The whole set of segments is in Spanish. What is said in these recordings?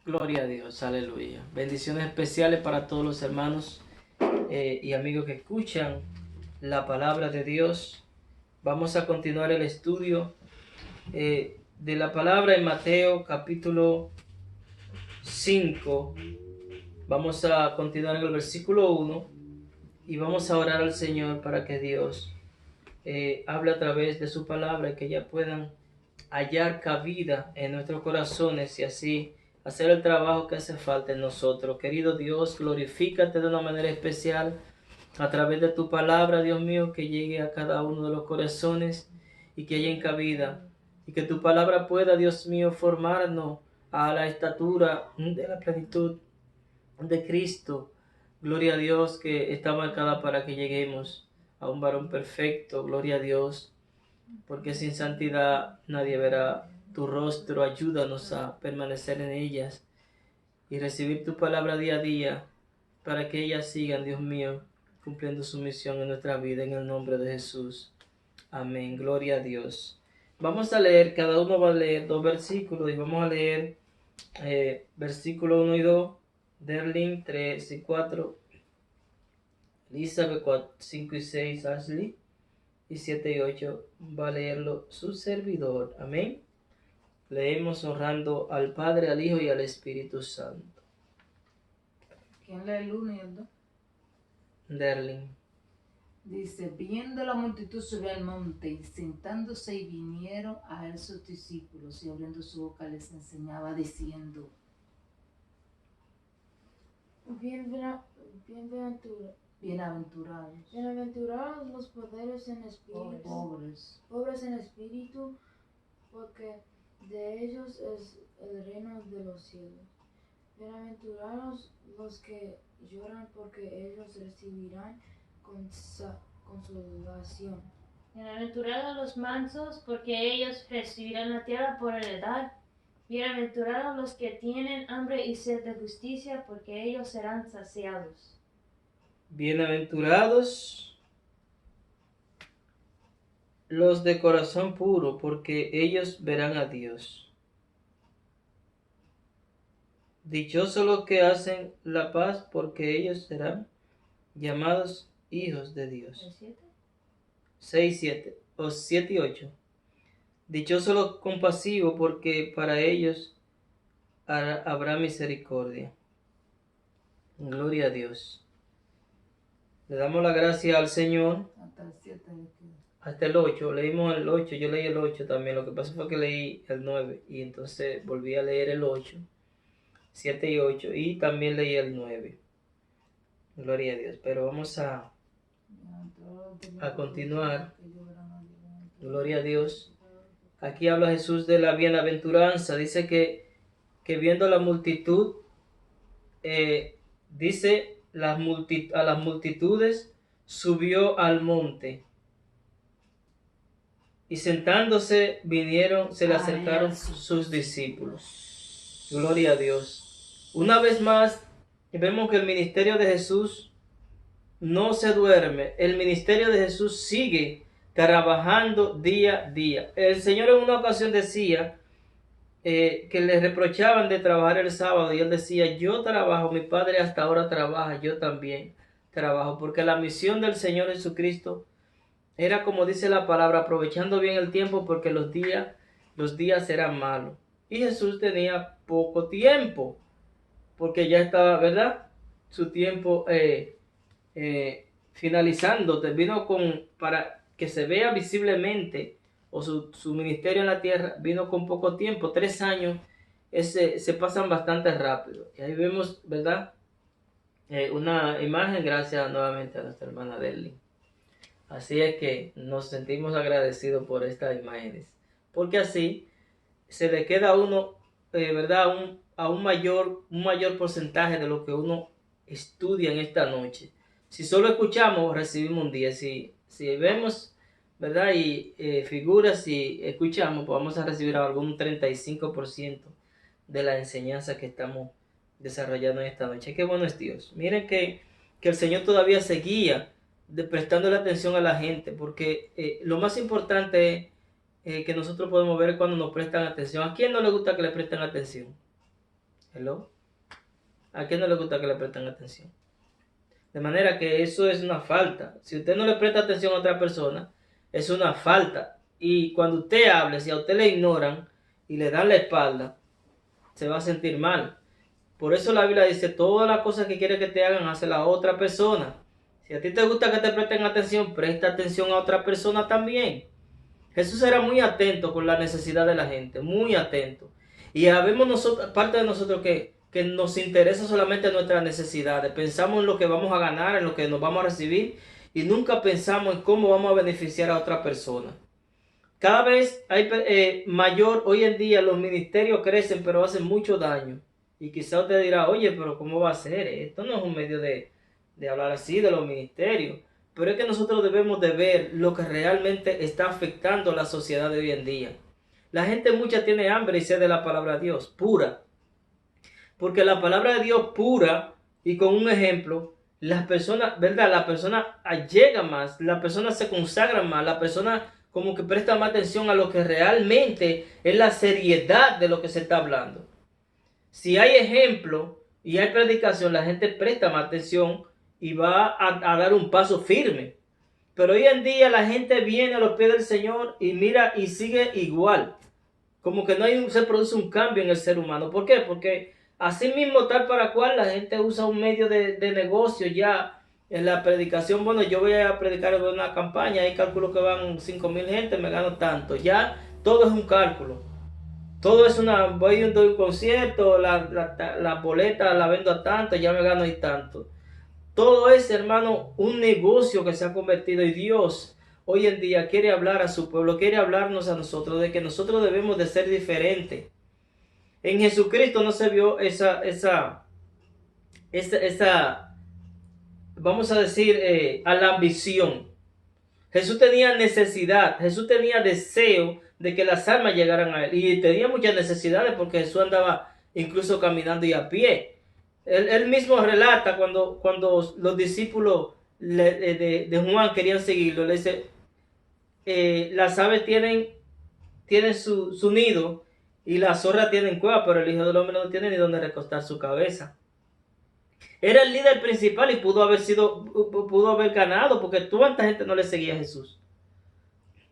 Gloria a Dios, aleluya. Bendiciones especiales para todos los hermanos y amigos que escuchan la palabra de Dios. Vamos a continuar el estudio de la palabra en Mateo capítulo 5. Vamos a continuar en el versículo 1 y vamos a orar al Señor para que Dios hable a través de su palabra y que ya puedan hallar cabida en nuestros corazones y así hacer el trabajo que hace falta en nosotros. Querido Dios, glorifícate de una manera especial a través de tu palabra, Dios mío, que llegue a cada uno de los corazones y que haya en cabida. Y que tu palabra pueda, Dios mío, formarnos a la estatura de la plenitud de Cristo. Gloria a Dios que está marcada para que lleguemos a un varón perfecto. Gloria a Dios, porque sin santidad nadie verá tu rostro. Ayúdanos a permanecer en ellas y recibir tu palabra día a día para que ellas sigan, Dios mío, cumpliendo su misión en nuestra vida, en el nombre de Jesús. Amén. Gloria a Dios. Vamos a leer, cada uno va a leer 2 versículos y vamos a leer versículo 1 y 2, Derlin 3 y 4, Elizabeth 4, 5 y 6, Ashley y 7 y 8 va a leerlo su servidor. Amén. Leemos honrando al Padre, al Hijo y al Espíritu Santo. ¿Quién lee el 1 y el 2? Derlin. Dice, viendo la multitud subir al monte y sentándose y vinieron a él sus discípulos y abriendo su boca les enseñaba diciendo, bienaventurados los pobres en espíritu, pobres, en espíritu, porque de ellos es el reino de los cielos. Bienaventurados los que lloran, porque ellos recibirán consolación. Bienaventurados los mansos, porque ellos recibirán la tierra por heredad. Bienaventurados los que tienen hambre y sed de justicia, porque ellos serán saciados. Bienaventurados los de corazón puro, porque ellos verán a Dios. Dichosos los que hacen la paz, porque ellos serán llamados hijos de Dios. ¿El 7? 6, 7 o 7 y 8. Dichosos los compasivos, porque para ellos habrá misericordia. Gloria a Dios. Le damos la gracia al Señor. hasta el 7. Hasta el 8, leímos el 8, yo leí el 8 también, lo que pasó fue que leí el 9 y entonces volví a leer el 8, 7 y 8 y también leí el 9. Gloria a Dios, pero vamos a continuar. Gloria a Dios. Aquí habla Jesús de la bienaventuranza, dice que viendo la multitud, dice a las multitudes subió al monte. Y sentándose se le acercaron sus discípulos. Gloria a Dios. Una vez más, vemos que el ministerio de Jesús no se duerme. El ministerio de Jesús sigue trabajando día a día. El Señor en una ocasión decía que le reprochaban de trabajar el sábado y él decía, yo trabajo, mi Padre hasta ahora trabaja, yo también trabajo, porque la misión del Señor Jesucristo era, como dice la palabra, aprovechando bien el tiempo, porque los días eran malos. Y Jesús tenía poco tiempo, porque ya estaba, ¿verdad? Su tiempo finalizando. Vino para que se vea visiblemente, o su ministerio en la tierra, vino con poco tiempo. 3 años se pasan bastante rápido. Y ahí vemos, ¿verdad? Una imagen, gracias nuevamente a nuestra hermana Derlin. Así es que nos sentimos agradecidos por estas imágenes, porque así se le queda a uno, ¿verdad? A un mayor porcentaje de lo que uno estudia en esta noche. Si solo escuchamos, recibimos un 10. Si vemos, ¿verdad? Y figuras, si escuchamos, pues vamos a recibir algún 35% de la enseñanza que estamos desarrollando en esta noche. Qué bueno es Dios. Miren que el Señor todavía seguía prestando la atención a la gente, porque lo más importante que nosotros podemos ver cuando nos prestan atención. ¿A quién no le gusta que le presten atención? Hello. ¿A quién no le gusta que le presten atención? De manera que eso es una falta. Si usted no le presta atención a otra persona, es una falta. Y cuando usted hable, si a usted le ignoran y le dan la espalda, se va a sentir mal. Por eso la Biblia dice, todas las cosas que quiere que te hagan, hace la otra persona. Si a ti te gusta que te presten atención, presta atención a otra persona también. Jesús era muy atento con la necesidad de la gente, muy atento. Y habemos nosotros, parte de nosotros que nos interesa solamente nuestras necesidades. Pensamos en lo que vamos a ganar, en lo que nos vamos a recibir, y nunca pensamos en cómo vamos a beneficiar a otra persona. Cada vez hay mayor, hoy en día los ministerios crecen, pero hacen mucho daño. Y quizá usted dirá, oye, pero ¿cómo va a ser? Esto no es un medio de hablar así de los ministerios. Pero es que nosotros debemos de ver lo que realmente está afectando a la sociedad de hoy en día. La gente mucha tiene hambre y sed de la palabra de Dios, pura. Porque la palabra de Dios pura, y con un ejemplo, las personas, ¿verdad? La persona llega más, la persona se consagra más, la persona como que presta más atención a lo que realmente es la seriedad de lo que se está hablando. Si hay ejemplo y hay predicación, la gente presta más atención y va a dar un paso firme. Pero hoy en día la gente viene a los pies del Señor y mira y sigue igual. Como que no se produce un cambio en el ser humano. ¿Por qué? Porque así mismo tal para cual la gente usa un medio de negocio ya en la predicación. Bueno, yo voy a predicar en una campaña, hay cálculo que van 5,000 gente, me gano tanto. Ya todo es un cálculo. Todo es voy a un concierto, la boleta la vendo a tanto, ya me gano y tanto. Todo es, hermano, un negocio que se ha convertido, y Dios hoy en día quiere hablar a su pueblo, quiere hablarnos a nosotros de que nosotros debemos de ser diferentes. En Jesucristo no se vio esa vamos a decir, a la ambición. Jesús tenía necesidad, Jesús tenía deseo de que las almas llegaran a él, y tenía muchas necesidades porque Jesús andaba incluso caminando y a pie. Él mismo relata cuando los discípulos de Juan querían seguirlo, le dice, las aves tienen su nido y las zorras tienen cueva, pero el Hijo del Hombre no tiene ni donde recostar su cabeza. Era el líder principal y pudo haber ganado, porque cuánta gente no le seguía a Jesús.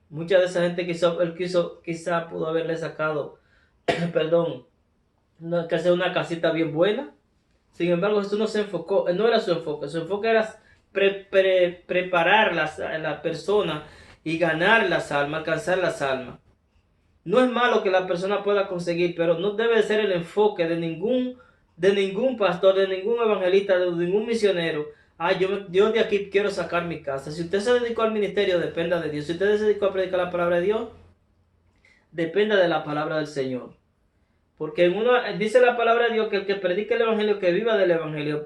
Mucha de esa gente quizá pudo haberle sacado, perdón, que hacer una casita bien buena. Sin embargo, Jesús no se enfocó, no era su enfoque era preparar la persona y ganar las almas, alcanzar las almas. No es malo que la persona pueda conseguir, pero no debe ser el enfoque de ningún pastor, de ningún evangelista, de ningún misionero. Yo de aquí quiero sacar mi casa. Si usted se dedicó al ministerio, dependa de Dios. Si usted se dedicó a predicar la palabra de Dios, dependa de la palabra del Señor. Porque dice la palabra de Dios que el que predique el evangelio, que viva del evangelio,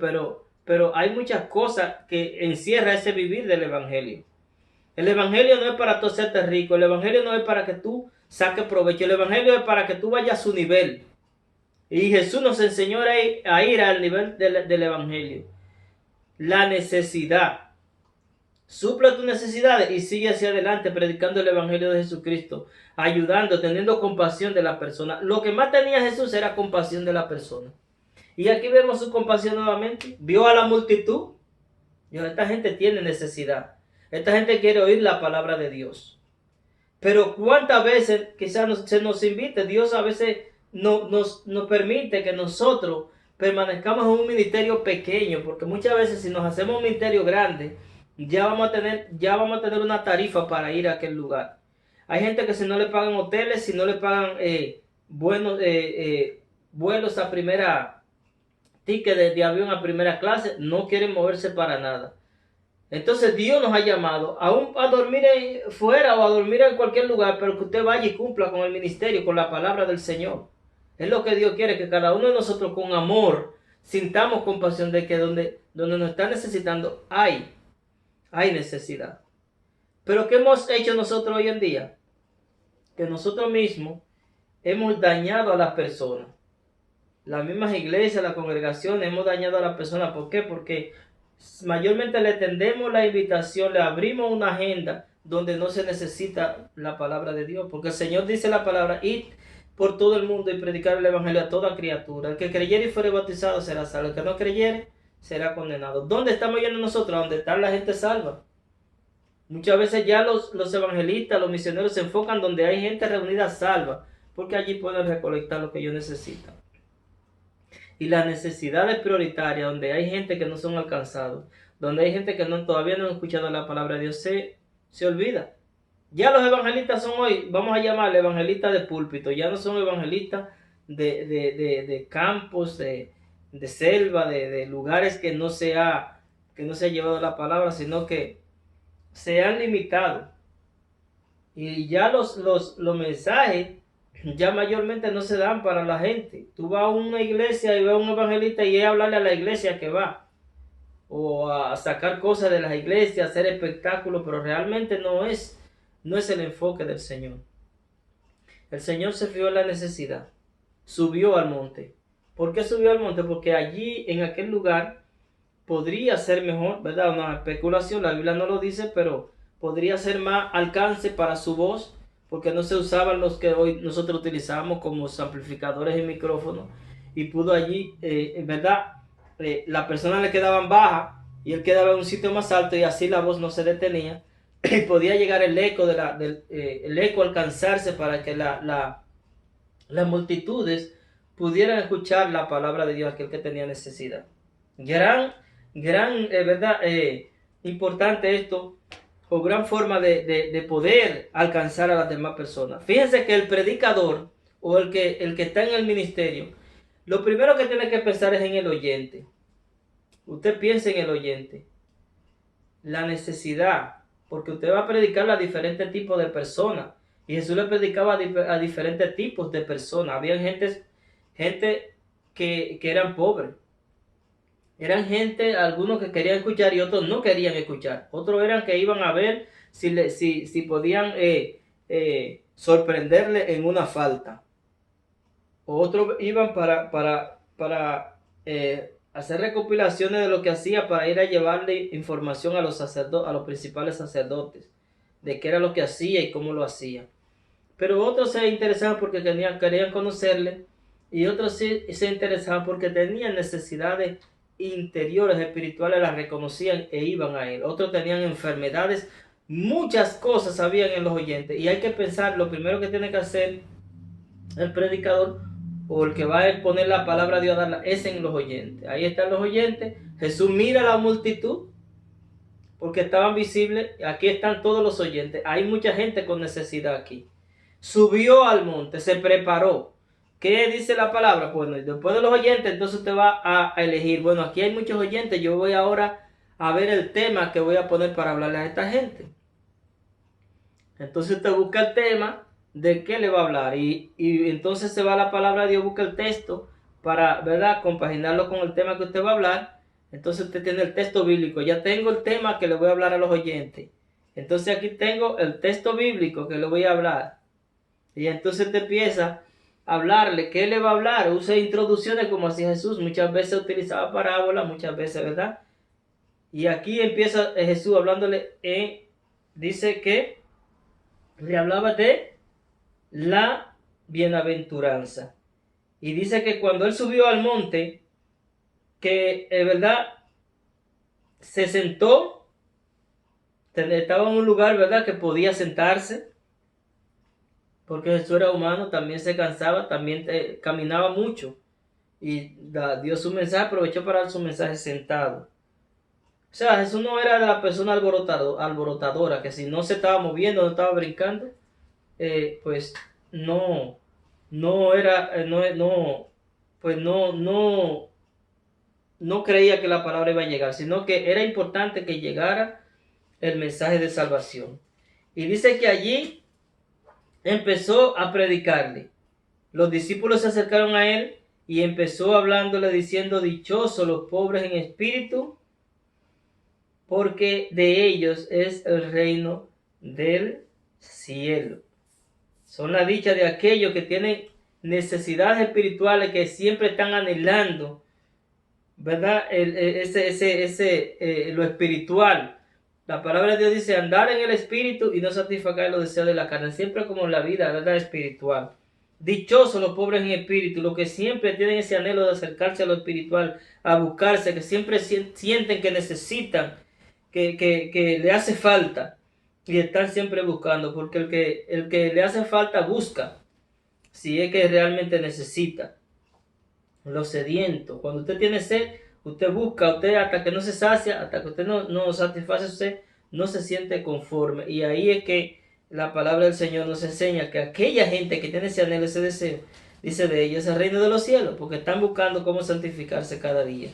pero hay muchas cosas que encierra ese vivir del evangelio. El evangelio no es para tú hacerte rico, el evangelio no es para que tú saques provecho, el evangelio es para que tú vayas a su nivel. Y Jesús nos enseñó a ir al nivel del evangelio. La necesidad. Suple tus necesidades y sigue hacia adelante predicando el evangelio de Jesucristo, ayudando, teniendo compasión de la persona. Lo que más tenía Jesús era compasión de la persona. Y aquí vemos su compasión nuevamente. Vio a la multitud. Dijo, esta gente tiene necesidad. Esta gente quiere oír la palabra de Dios. Pero cuántas veces quizás se nos invite, Dios a veces nos permite que nosotros permanezcamos en un ministerio pequeño, porque muchas veces si nos hacemos un ministerio grande, ya vamos a tener una tarifa para ir a aquel lugar. Hay gente que si no le pagan hoteles, si no le pagan buenos vuelos a ticket de avión a primera clase, no quieren moverse para nada. Entonces Dios nos ha llamado a dormir fuera o a dormir en cualquier lugar, pero que usted vaya y cumpla con el ministerio, con la palabra del Señor. Es lo que Dios quiere, que cada uno de nosotros con amor sintamos compasión de que donde nos está necesitando hay necesidad. Pero ¿qué hemos hecho nosotros hoy en día? Que nosotros mismos hemos dañado a las personas. Las mismas iglesias, las congregaciones, hemos dañado a las personas. ¿Por qué? Porque mayormente le tendemos la invitación, le abrimos una agenda donde no se necesita la palabra de Dios. Porque el Señor dice la palabra, id por todo el mundo y predicar el evangelio a toda criatura. El que creyere y fuere bautizado será salvo. El que no creyere será condenado. ¿Dónde estamos yendo nosotros? Donde está la gente salva. Muchas veces ya los evangelistas, los misioneros se enfocan donde hay gente reunida salva, porque allí pueden recolectar lo que ellos necesitan. Y las necesidades prioritarias, donde hay gente que no son alcanzados, donde hay gente que todavía no han escuchado la palabra de Dios, se olvida. Ya los evangelistas son hoy, vamos a llamarle evangelistas de púlpito, ya no son evangelistas de campos, de selva, de lugares que no se ha llevado la palabra, sino que se han limitado. Y ya los mensajes ya mayormente no se dan para la gente. Tú vas a una iglesia y ves a un evangelista y es hablarle a la iglesia que va, o a sacar cosas de las iglesias, hacer espectáculos, pero realmente no es el enfoque del Señor. El Señor se fijó en la necesidad, subió al monte. ¿Por qué subió al monte? Porque allí, en aquel lugar, podría ser mejor, ¿verdad? Una especulación, la Biblia no lo dice, pero podría ser más alcance para su voz, porque no se usaban los que hoy nosotros utilizamos como amplificadores y micrófonos, y pudo allí, ¿verdad? La persona le quedaban baja y él quedaba en un sitio más alto y así la voz no se detenía y podía llegar el eco, el eco alcanzarse para que las multitudes pudieran escuchar la palabra de Dios, aquel que tenía necesidad. Gran, ¿verdad? Importante esto, o gran forma de poder alcanzar a las demás personas. Fíjense que el predicador o el que está en el ministerio, lo primero que tiene que pensar es en el oyente. Usted piensa en el oyente, la necesidad, porque usted va a predicar a diferentes tipos de personas. Y Jesús le predicaba a diferentes tipos de personas. Había gente que eran pobres. Eran gente, algunos que querían escuchar y otros no querían escuchar. Otros eran que iban a ver si podían sorprenderle en una falta. Otros iban para hacer recopilaciones de lo que hacía, para ir a llevarle información a los principales sacerdotes, de qué era lo que hacía y cómo lo hacía. Pero otros se interesaban porque querían conocerle, y otros se interesaban porque tenían necesidades interiores, espirituales, las reconocían e iban a él. Otros tenían enfermedades, muchas cosas habían en los oyentes, y hay que pensar, lo primero que tiene que hacer el predicador o el que va a exponer la palabra de Dios, es en los oyentes. Ahí están los oyentes. Jesús mira a la multitud porque estaban visibles. Aquí están todos los oyentes. Hay mucha gente con necesidad aquí. Subió al monte, se preparó. ¿Qué dice la palabra? Bueno, después de los oyentes, entonces usted va a elegir. Bueno, aquí hay muchos oyentes. Yo voy ahora a ver el tema que voy a poner para hablarle a esta gente. Entonces usted busca el tema de qué le va a hablar, y entonces se va a la palabra de Dios, busca el texto para, ¿verdad?, compaginarlo con el tema que usted va a hablar. Entonces usted tiene el texto bíblico. Ya tengo el tema que le voy a hablar a los oyentes, entonces aquí tengo el texto bíblico que le voy a hablar, y entonces te empieza a hablarle. ¿Qué le va a hablar? Use introducciones como hacía Jesús. Muchas veces utilizaba parábolas, muchas veces, ¿verdad? Y aquí empieza Jesús hablándole, dice que le hablaba de la bienaventuranza. Y dice que cuando él subió al monte, que verdad, se sentó, estaba en un lugar, verdad, que podía sentarse, porque Jesús era humano, también se cansaba, también caminaba mucho, y dio su mensaje, aprovechó para dar su mensaje sentado. O sea, Jesús no era de la persona alborotadora, que si no se estaba moviendo, no estaba brincando, pues no creía que la palabra iba a llegar, sino que era importante que llegara el mensaje de salvación. Y dice que allí empezó a predicarle. Los discípulos se acercaron a él y empezó hablándole diciendo: dichosos los pobres en espíritu, porque de ellos es el reino del cielo. Son la dicha de aquellos que tienen necesidades espirituales, que siempre están anhelando, ¿verdad? Lo espiritual. La palabra de Dios dice: andar en el espíritu y no satisfacer los deseos de la carne. Siempre como la vida, ¿verdad?, espiritual. Dichosos los pobres en espíritu, los que siempre tienen ese anhelo de acercarse a lo espiritual, a buscarse, que siempre sienten que necesitan, que le hace falta y están siempre buscando, porque el que le hace falta busca, si es que realmente necesita. Los sedientos, cuando usted tiene sed, usted busca, usted hasta que no se sacia, hasta que usted no satisface su sed, no se siente conforme. Y ahí es que la palabra del Señor nos enseña que aquella gente que tiene ese anhelo, ese deseo, dice de ellos, es el reino de los cielos, porque están buscando cómo santificarse cada día.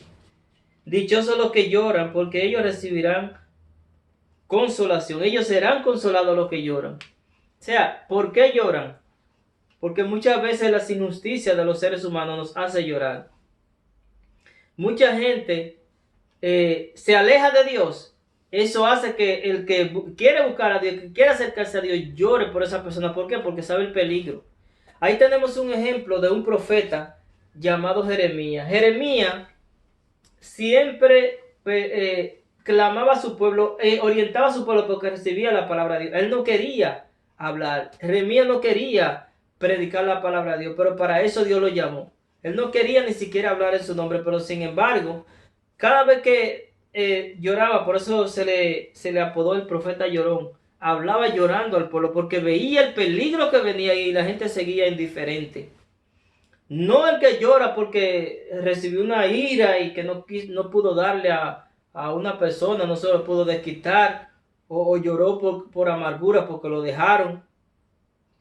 Dichosos los que lloran, porque ellos recibirán consolación. Ellos serán consolados los que lloran. O sea, ¿por qué lloran? Porque muchas veces las injusticias de los seres humanos nos hace llorar. Mucha gente se aleja de Dios. Eso hace que el que quiere buscar a Dios, que quiere acercarse a Dios, llore por esa persona. ¿Por qué? Porque sabe el peligro. Ahí tenemos un ejemplo de un profeta llamado Jeremías. Jeremías siempre clamaba a su pueblo, orientaba a su pueblo porque recibía la palabra de Dios. Él no quería hablar. Jeremías no quería predicar la palabra de Dios, pero para eso Dios lo llamó. Él no quería ni siquiera hablar en su nombre, pero sin embargo, cada vez que lloraba, por eso se le apodó el profeta llorón, hablaba llorando al pueblo, porque veía el peligro que venía y la gente seguía indiferente. No el que llora porque recibió una ira y que no pudo darle a una persona, no se lo pudo desquitar, o lloró por amargura porque lo dejaron.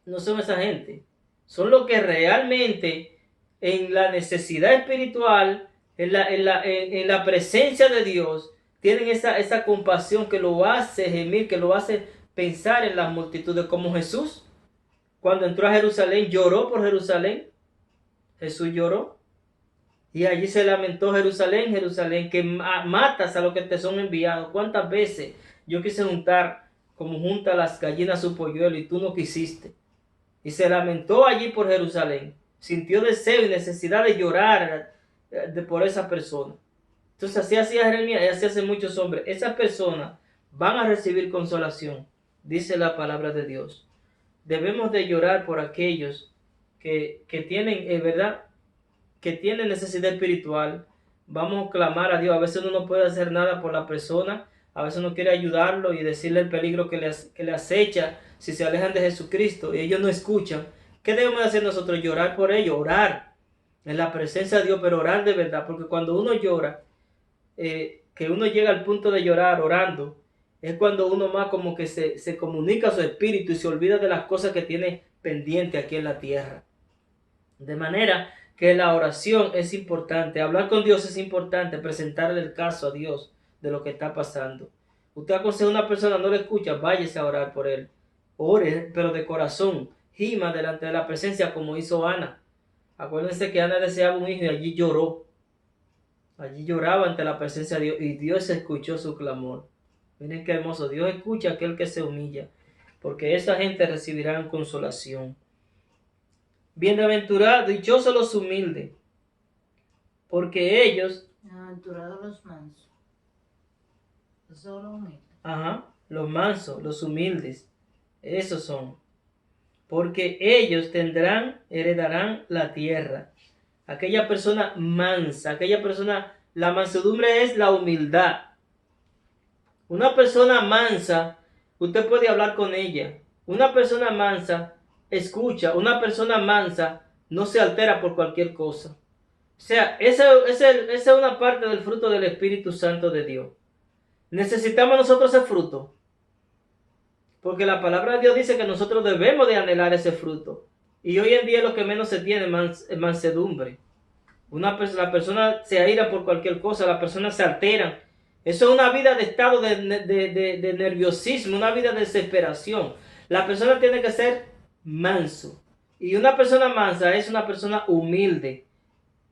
No son esa gente. Son los que realmente en la necesidad espiritual, en la presencia de Dios, tienen esa compasión que lo hace gemir, que lo hace pensar en las multitudes, como Jesús. Cuando entró a Jerusalén, lloró por Jerusalén. Jesús lloró. Y allí se lamentó Jerusalén, Jerusalén, que matas a los que te son enviados. ¿Cuántas veces yo quise juntar como junta las gallinas su polluelo y tú no quisiste? Y se lamentó allí por Jerusalén. Sintió deseo y necesidad de llorar por esa persona. Entonces así hacía Jeremías y así hacen muchos hombres. Esas personas van a recibir consolación, dice la palabra de Dios. Debemos de llorar por aquellos que tienen, ¿verdad?, que tienen necesidad espiritual. Vamos a clamar a Dios. A veces uno no puede hacer nada por la persona. A veces uno quiere ayudarlo y decirle el peligro que le acecha si se alejan de Jesucristo y ellos no escuchan. ¿Qué debemos hacer nosotros? Llorar por ellos, orar en la presencia de Dios, pero orar de verdad. Porque cuando uno llora, que uno llega al punto de llorar orando, es cuando uno más como que se comunica a su espíritu y se olvida de las cosas que tiene pendiente aquí en la tierra. De manera que la oración es importante, hablar con Dios es importante, presentarle el caso a Dios de lo que está pasando. Usted aconseja a una persona, no le escucha, váyase a orar por él. Ore, pero de corazón, gima delante de la presencia como hizo Ana. Acuérdense que Ana deseaba un hijo y allí lloró. Allí lloraba ante la presencia de Dios y Dios escuchó su clamor. Miren qué hermoso, Dios escucha a aquel que se humilla, porque esa gente recibirá consolación. Bienaventurados, dichosos los humildes, porque ellos... Bienaventurados los mansos. Solo humildes. Ajá, los mansos, los humildes, esos son. Porque ellos heredarán la tierra. Aquella persona mansa, aquella persona, la mansedumbre es la humildad. Una persona mansa, usted puede hablar con ella. Una persona mansa escucha, una persona mansa no se altera por cualquier cosa. O sea, esa es una parte del fruto del Espíritu Santo de Dios. Necesitamos nosotros ese fruto. Porque la palabra de Dios dice que nosotros debemos de anhelar ese fruto. Y hoy en día lo que menos se tiene es mansedumbre. La persona se aira por cualquier cosa, la persona se altera. Eso es una vida de estado de nerviosismo, una vida de desesperación. La persona tiene que ser manso. Y una persona mansa es una persona humilde.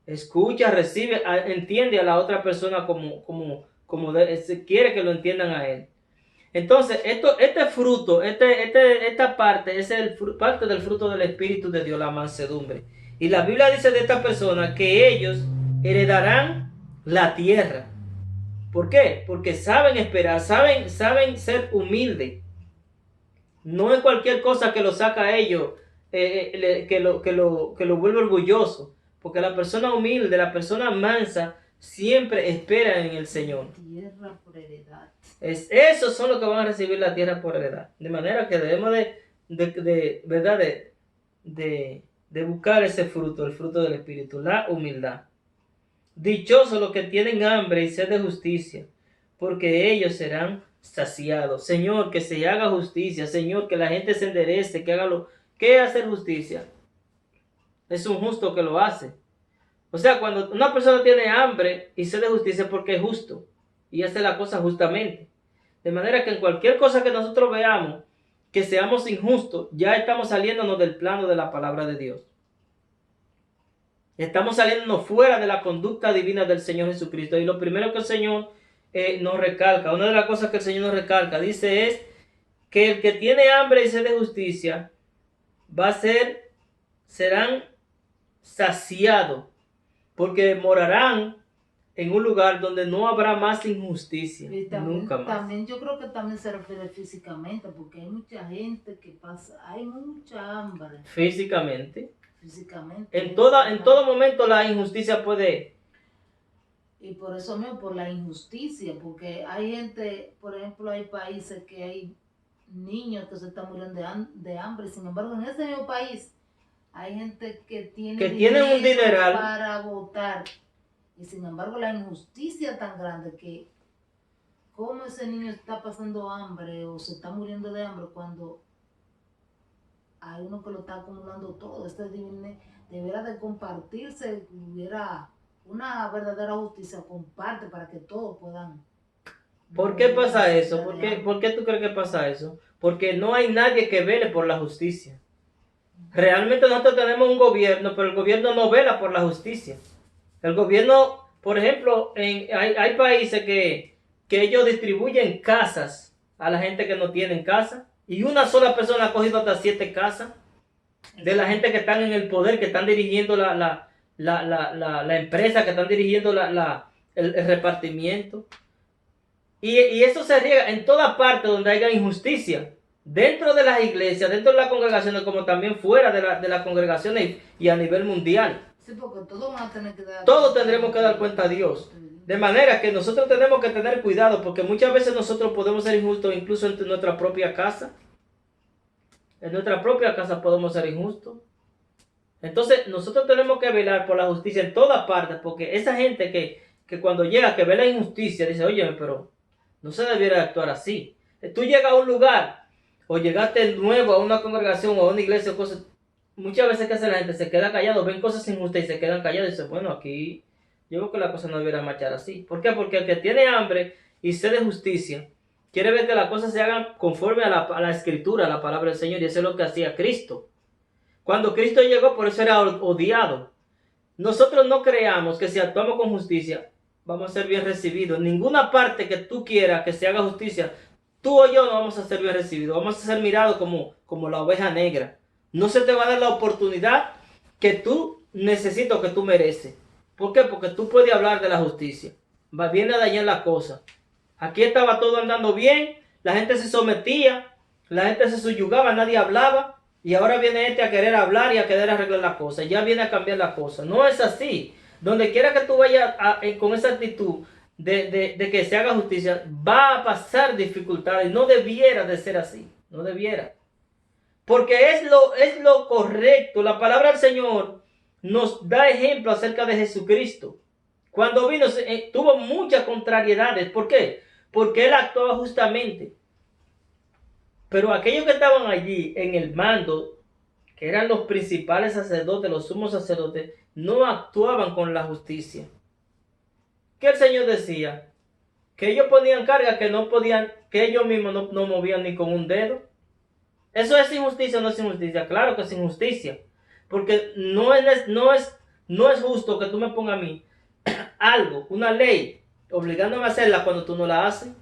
Escucha, recibe, entiende a la otra persona como quiere que lo entiendan a él. Entonces, este fruto, esta parte es parte del fruto del Espíritu de Dios, la mansedumbre. Y la Biblia dice de esta persona que ellos heredarán la tierra. ¿Por qué? Porque saben esperar, saben ser humildes. No es cualquier cosa que los saca a ellos que lo vuelve orgulloso. Porque la persona humilde, la persona mansa, siempre espera en el Señor. Tierra por heredad. Esos son los que van a recibir la tierra por heredad. De manera que debemos ¿verdad? De buscar ese fruto, el fruto del Espíritu, la humildad. Dichosos los que tienen hambre y sed de justicia, porque ellos serán saciados. Señor, que se haga justicia. Señor, que la gente se enderece, que haga lo... ¿Qué es hacer justicia? Es un justo que lo hace. O sea, cuando una persona tiene hambre y sed de justicia es porque es justo y hace la cosa justamente. De manera que en cualquier cosa que nosotros veamos que seamos injustos, ya estamos saliéndonos del plano de la palabra de Dios. Estamos saliéndonos fuera de la conducta divina del Señor Jesucristo. Y lo primero que el Señor nos recalca, una de las cosas que el Señor nos recalca, dice es que el que tiene hambre y sed de justicia serán saciados, porque morarán en un lugar donde no habrá más injusticia, nunca más. También yo creo que también se refiere físicamente, porque hay mucha gente que hay mucha hambre. Físicamente. Físicamente. En todo momento la injusticia puede... Y por eso mismo, por la injusticia, porque hay gente, por ejemplo, hay países que hay niños que se están muriendo de hambre, sin embargo, en ese mismo país hay gente que tiene un dineral para votar. Y sin embargo, la injusticia tan grande que cómo ese niño está pasando hambre o se está muriendo de hambre cuando hay uno que lo está acumulando todo. Deberá de compartirse, hubiera una verdadera justicia, comparte para que todos puedan. ¿Por qué pasa eso? ¿Por qué tú crees que pasa eso? Porque no hay nadie que vele por la justicia. Realmente nosotros tenemos un gobierno, pero el gobierno no vela por la justicia. El gobierno, por ejemplo, hay países que ellos distribuyen casas a la gente que no tiene casa, y una sola persona ha cogido hasta 7 casas de la gente que están en el poder, que están dirigiendo la empresa, que están dirigiendo el repartimiento. Y eso se riega en toda parte donde haya injusticia, dentro de las iglesias, dentro de las congregaciones, como también fuera de las congregaciones y a nivel mundial. Sí, porque todos van a tener que dar. Todos tendremos que dar cuenta a Dios. De manera que nosotros tenemos que tener cuidado, porque muchas veces nosotros podemos ser injustos incluso en nuestra propia casa. En nuestra propia casa podemos ser injustos. Entonces nosotros tenemos que velar por la justicia en todas partes, porque esa gente que cuando llega, que ve la injusticia, dice, oye, pero no se debiera actuar así. Tú llegas a un lugar, o llegaste nuevo a una congregación o a una iglesia, cosas, muchas veces que hace la gente se queda callado, ven cosas injustas y se quedan callados y dicen, bueno, aquí yo creo que la cosa no debiera marchar así. ¿Por qué? Porque el que tiene hambre y sed de justicia quiere ver que las cosas se hagan conforme a la escritura, a la palabra del Señor, y eso es lo que hacía Cristo. Cuando Cristo llegó, por eso era odiado. Nosotros no creamos que si actuamos con justicia vamos a ser bien recibidos. En ninguna parte que tú quieras que se haga justicia, tú o yo no vamos a ser bien recibidos. Vamos a ser mirados como la oveja negra. No se te va a dar la oportunidad que tú necesitas o que tú mereces. ¿Por qué? Porque tú puedes hablar de la justicia. Viene a dañar la cosa. Aquí estaba todo andando bien, la gente se sometía, la gente se subyugaba, nadie hablaba. Y ahora viene a querer hablar y a querer arreglar la cosa. Ya viene a cambiar la cosa. No es así. Donde quiera que tú vayas con esa actitud de que se haga justicia, va a pasar dificultades. No debiera de ser así. No debiera. Porque es lo correcto. La palabra del Señor nos da ejemplo acerca de Jesucristo. Cuando vino, tuvo muchas contrariedades. ¿Por qué? Porque Él actuaba justamente. Pero aquellos que estaban allí en el mando, que eran los principales sacerdotes, los sumos sacerdotes, no actuaban con la justicia. ¿Qué el Señor decía? Que ellos ponían cargas que no podían, que ellos mismos no movían ni con un dedo. ¿Eso es injusticia o no es injusticia? Claro que es injusticia. Porque no es justo que tú me pongas a mí algo, una ley, obligándome a hacerla cuando tú no la haces.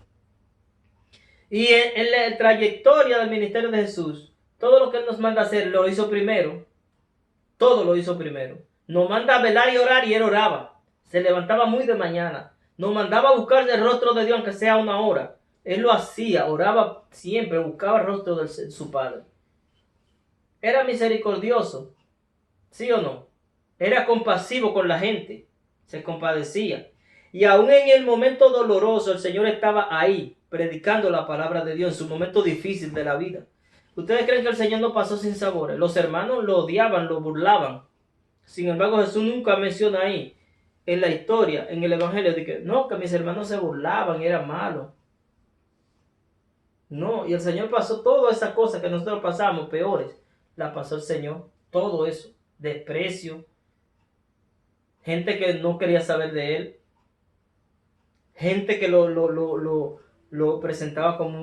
Y en la trayectoria del ministerio de Jesús, todo lo que Él nos manda a hacer, lo hizo primero. Todo lo hizo primero. Nos manda a velar y orar, y Él oraba. Se levantaba muy de mañana. Nos mandaba a buscar el rostro de Dios, aunque sea una hora. Él lo hacía, oraba siempre, buscaba el rostro de su Padre. era misericordioso, ¿sí o no? Era compasivo con la gente, se compadecía. Y aún en el momento doloroso, el Señor estaba ahí, predicando la palabra de Dios en su momento difícil de la vida. ¿Ustedes creen que el Señor no pasó sin sabores? Los hermanos lo odiaban, lo burlaban. Sin embargo, Jesús nunca menciona ahí, en la historia, en el Evangelio, de que no, que mis hermanos se burlaban y eran malos. No, y el Señor pasó todas esas cosas que nosotros pasamos, peores, la pasó el Señor. Todo eso, desprecio, gente que no quería saber de Él, gente que lo presentaba como,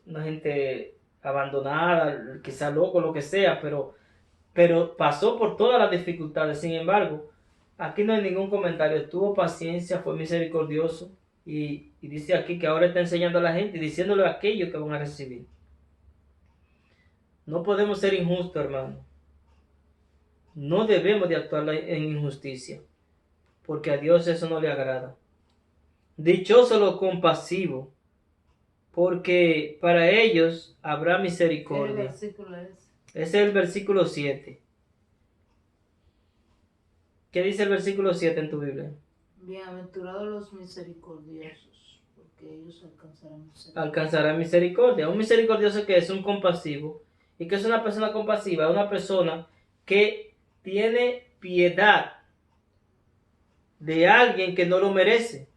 una gente abandonada, quizá loco, lo que sea, pero pasó por todas las dificultades. Sin embargo, aquí no hay ningún comentario. Tuvo paciencia, fue misericordioso y dice aquí que ahora está enseñando a la gente y diciéndole aquello que van a recibir. No podemos ser injustos, hermano. No debemos de actuar en injusticia, porque a Dios eso no le agrada. Dichoso los compasivos, porque para ellos habrá ¿Qué misericordia. versículo es? Ese es el versículo 7. ¿Qué dice el versículo 7 en tu Biblia? Bienaventurados los misericordiosos, porque ellos alcanzarán misericordia. Alcanzará misericordia. Un misericordioso que es un compasivo. ¿Y que es una persona compasiva? Una persona que tiene piedad de alguien que no lo merece.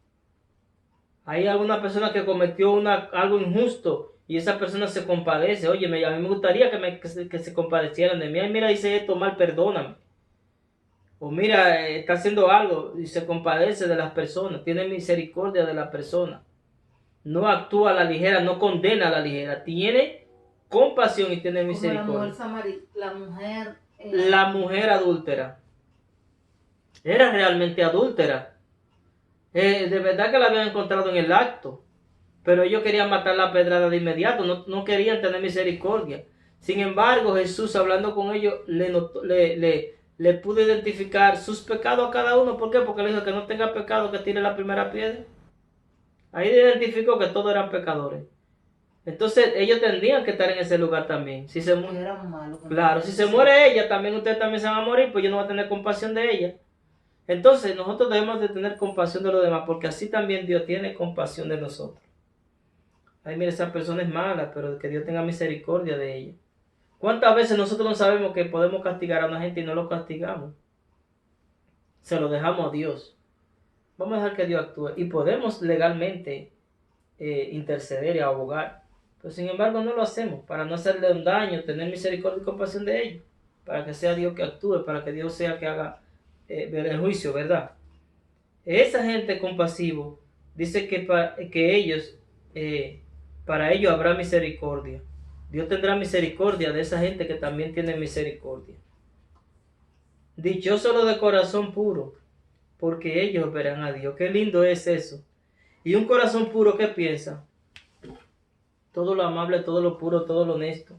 Hay alguna persona que cometió algo injusto y esa persona se compadece. Oye, a mí me gustaría que se compadecieran de mí. Ay, mira, hice esto mal, perdóname. O mira, está haciendo algo y se compadece de las personas. Tiene misericordia de la persona. No actúa a la ligera, no condena a la ligera. Tiene compasión y tiene Como misericordia. la mujer adúltera. Era realmente adúltera. De verdad que la habían encontrado en el acto. Pero ellos querían matar la pedrada de inmediato. No querían tener misericordia. Sin embargo, Jesús, hablando con ellos, le pudo identificar sus pecados a cada uno. ¿Por qué? Porque le dijo que no tenga pecado, que tire la primera piedra. Ahí identificó que todos eran pecadores. Entonces ellos tendrían que estar en ese lugar también. Si se claro, si se muere ella, también ustedes también se van a morir, pues yo no voy a tener compasión de ella. Entonces nosotros debemos de tener compasión de los demás, porque así también Dios tiene compasión de nosotros. Ay, mire, esa persona es mala, pero que Dios tenga misericordia de ella. ¿Cuántas veces nosotros no sabemos que podemos castigar a una gente y no lo castigamos? Se lo dejamos a Dios. Vamos a dejar que Dios actúe. Y podemos legalmente interceder y abogar. Pero sin embargo no lo hacemos para no hacerle un daño, tener misericordia y compasión de ellos. Para que sea Dios que actúe, para que Dios sea que haga el juicio, ¿verdad? Esa gente compasiva dice que ellos, para ellos habrá misericordia. Dios tendrá misericordia de esa gente que también tiene misericordia. Dichosos los de corazón puro, porque ellos verán a Dios. Qué lindo es eso. Y un corazón puro, ¿qué piensa? Todo lo amable, todo lo puro, todo lo honesto.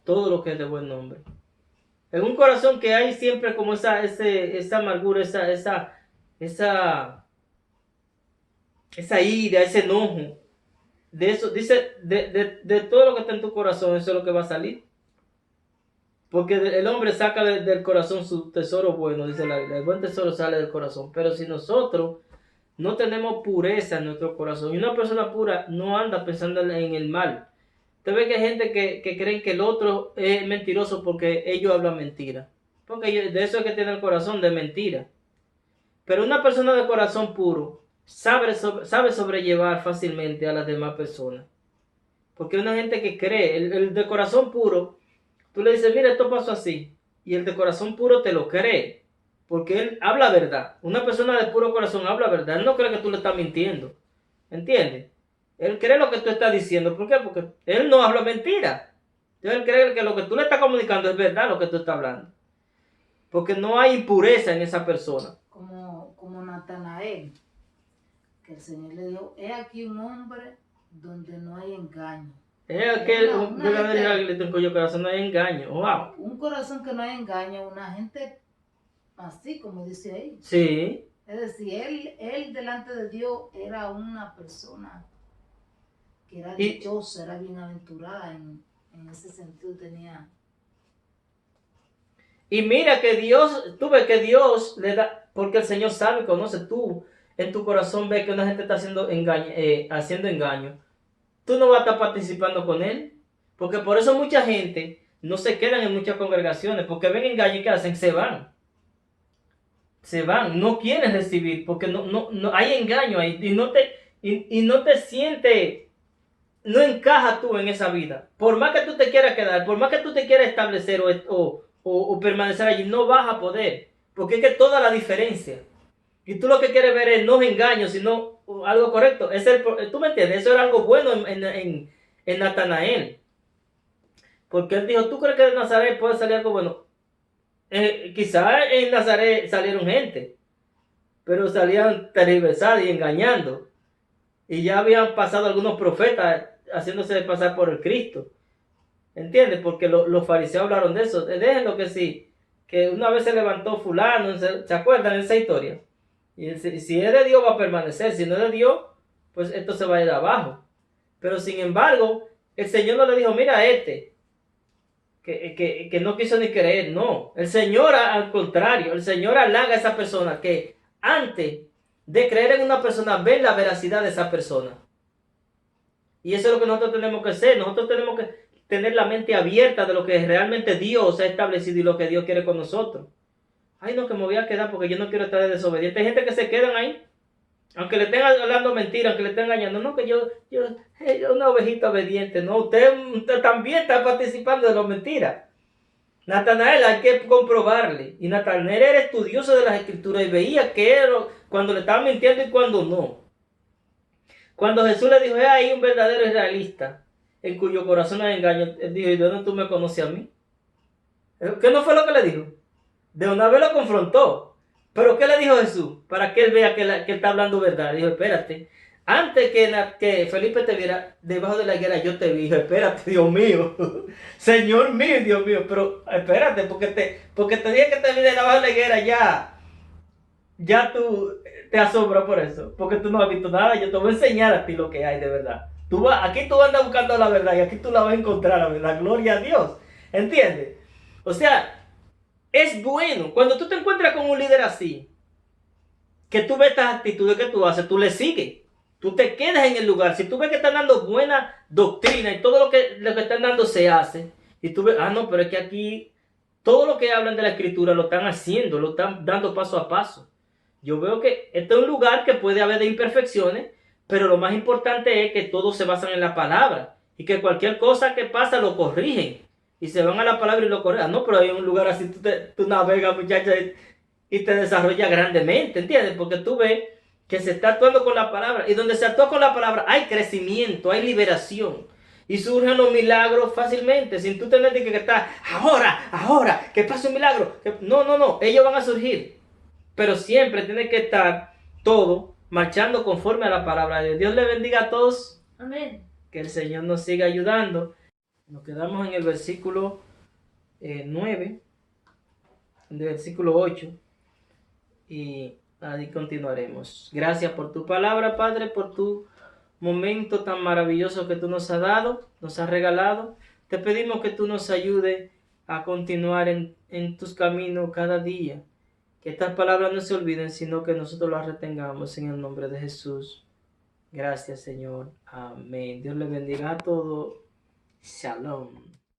Todo lo que es de buen nombre. En un corazón que hay siempre como esa amargura, esa ira, ese enojo. De eso, dice, de todo lo que está en tu corazón, eso es lo que va a salir. Porque el hombre saca del corazón su tesoro bueno, dice la Biblia. El buen tesoro sale del corazón. Pero si nosotros no tenemos pureza en nuestro corazón, y una persona pura no anda pensando en el mal. Usted ve que hay gente que creen que el otro es mentiroso porque ellos hablan mentira. Porque de eso es que tiene el corazón, de mentira. Pero una persona de corazón puro sabe sobrellevar fácilmente a las demás personas. Porque hay una gente que cree, el de corazón puro, tú le dices, mira, esto pasó así. Y el de corazón puro te lo cree. Porque él habla verdad. Una persona de puro corazón habla verdad. Él no cree que tú le estás mintiendo. ¿Entiendes? Él cree lo que tú estás diciendo. ¿Por qué? Porque él no habla mentira. Entonces él cree que lo que tú le estás comunicando es verdad lo que tú estás hablando. Porque no hay impureza en esa persona. Como Natanael, que el Señor le dijo, he aquí un hombre donde no hay engaño. Es aquel verdadero israelita en cuyo corazón no hay engaño. Wow. Un corazón que no hay engaño, una gente así como dice ahí. Sí. Es decir, él delante de Dios era una persona que era dichosa, era bienaventurada en ese sentido tenía. Y mira que Dios, tú ves que Dios le da, porque el Señor sabe y conoce, tú en tu corazón ves que una gente está haciendo engaño. Tú no vas a estar participando con él, porque por eso mucha gente no se quedan en muchas congregaciones, porque ven engaño y ¿qué hacen? Se van, no quieren recibir, porque no hay engaño ahí, y no te sientes, no encaja tú en esa vida. Por más que tú te quieras quedar, por más que tú te quieras establecer o permanecer allí, no vas a poder, porque es que toda la diferencia. Y tú lo que quieres ver es no engaño, sino algo correcto. ¿Tú me entiendes? Eso era algo bueno en Natanael. Porque él dijo, ¿tú crees que de Nazaret puede salir algo bueno? Quizás en Nazaret salieron gente, pero salían tergiversados y engañando. Y ya habían pasado algunos profetas haciéndose pasar por el Cristo. ¿Entiendes? Porque los fariseos hablaron de eso. Déjenlo que sí, que una vez se levantó fulano, ¿se acuerdan de esa historia? Y si es de Dios va a permanecer, si no es de Dios, pues esto se va a ir abajo. Pero sin embargo, el Señor no le dijo, mira que no quiso ni creer, no. El Señor, al contrario, el Señor halaga a esa persona que antes de creer en una persona, ve la veracidad de esa persona. Y eso es lo que nosotros tenemos que hacer. Nosotros tenemos que tener la mente abierta de lo que realmente Dios ha establecido y lo que Dios quiere con nosotros. Ay, no, que me voy a quedar porque yo no quiero estar de desobediente. Hay gente que se quedan ahí, aunque le estén hablando mentiras, aunque le estén engañando. No, que yo una ovejita obediente. No, usted también está participando de las mentiras. Natanael hay que comprobarle. Y Natanael era estudioso de las escrituras y veía que era cuando le estaban mintiendo y cuando no. Cuando Jesús le dijo, ahí un verdadero israelita, en cuyo corazón no hay engaño, él dijo, ¿y de dónde tú me conoces a mí? ¿Qué no fue lo que le dijo? De una vez lo confrontó. ¿Pero qué le dijo Jesús? Para que él vea que él está hablando verdad. Dijo, espérate, antes que Felipe te viera debajo de la higuera, yo te vi. Dijo, espérate, Dios mío. Señor mío, Dios mío. Pero espérate, porque te dije que te vi debajo de la higuera, ya tú te asombras por eso. Porque tú no has visto nada. Yo te voy a enseñar a ti lo que hay de verdad. Aquí tú andas buscando la verdad y aquí tú la vas a encontrar, la verdad. Gloria a Dios. ¿Entiendes? O sea, es bueno, cuando tú te encuentras con un líder así, que tú ves estas actitudes que tú haces, tú le sigues, tú te quedas en el lugar. Si tú ves que están dando buena doctrina y todo lo que están dando se hace, y tú ves, no, pero es que aquí todo lo que hablan de la escritura lo están haciendo, lo están dando paso a paso. Yo veo que este es un lugar que puede haber de imperfecciones, pero lo más importante es que todos se basan en la palabra y que cualquier cosa que pasa lo corrigen. Y se van a la palabra y lo corrigen. No, pero hay un lugar así, tú navegas, muchacha, y te desarrollas grandemente, ¿entiendes? Porque tú ves que se está actuando con la palabra. Y donde se actúa con la palabra hay crecimiento, hay liberación. Y surgen los milagros fácilmente, sin tú tener que estar, ahora, que pase un milagro. No, ellos van a surgir. Pero siempre tiene que estar todo marchando conforme a la palabra de Dios. Dios le bendiga a todos. Amén. Que el Señor nos siga ayudando. Nos quedamos en el versículo 9, del versículo 8, y ahí continuaremos. Gracias por tu palabra, Padre, por tu momento tan maravilloso que tú nos has dado, nos has regalado. Te pedimos que tú nos ayudes a continuar en tus caminos cada día. Que estas palabras no se olviden, sino que nosotros las retengamos en el nombre de Jesús. Gracias, Señor. Amén. Dios les bendiga a todos. Shalom.